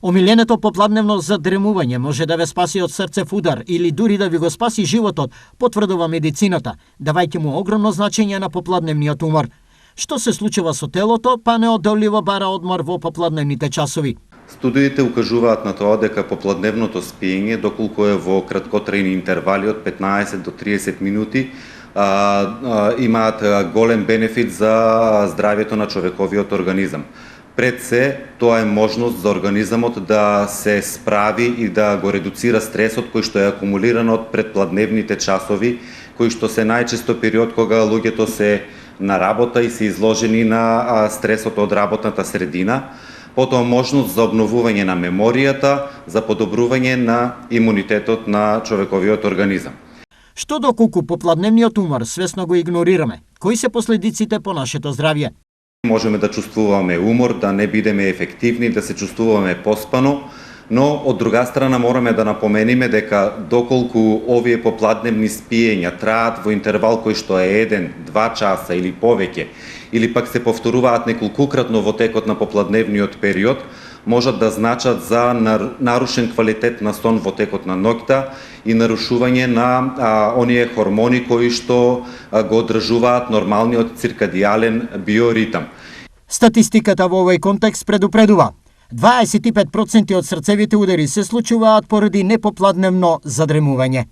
Омиленото попладневно задремување може да ве спаси од срцев удар или дури да ви го спаси животот, потврдува медицината, давајќи му огромно значење на попладневниот умор. Што се случува со телото, па неодолливо бара одмор во попладневните часови. Студиите укажуваат на тоа дека попладневното спиење, доколку е во краткотрајни интервали од 15 до 30 минути, имаат голем бенефит за здравјето на човековиот организам. Пред се, тоа е можност за организамот да се справи и да го редуцира стресот кој што е акумулиран од предпладневните часови, кои што се најчесто период кога луѓето се на работа и се изложени на стресот од работната средина. Потоа можност за обновување на меморијата, за подобрување на имунитетот на човековиот организам. Што доколку попладневниот умор свесно го игнорираме? Кои се последиците по нашето здравје? Можеме да чувствуваме умор, да не бидеме ефективни, да се чувствуваме поспано, но од друга страна мораме да напомениме дека доколку овие попладневни спиења траат во интервал кој што е 1-2 часа или повеќе, или пак се повторуваат неколкукратно во текот на попладневниот период, можат да значат за нарушен квалитет на сон во текот на ноќта и нарушување на оние хормони кои што го одржуваат нормалниот циркадијален биоритам. Статистиката во овој контекст предупредува. 25% од срцевите удари се случуваат поради непопладневно задремување.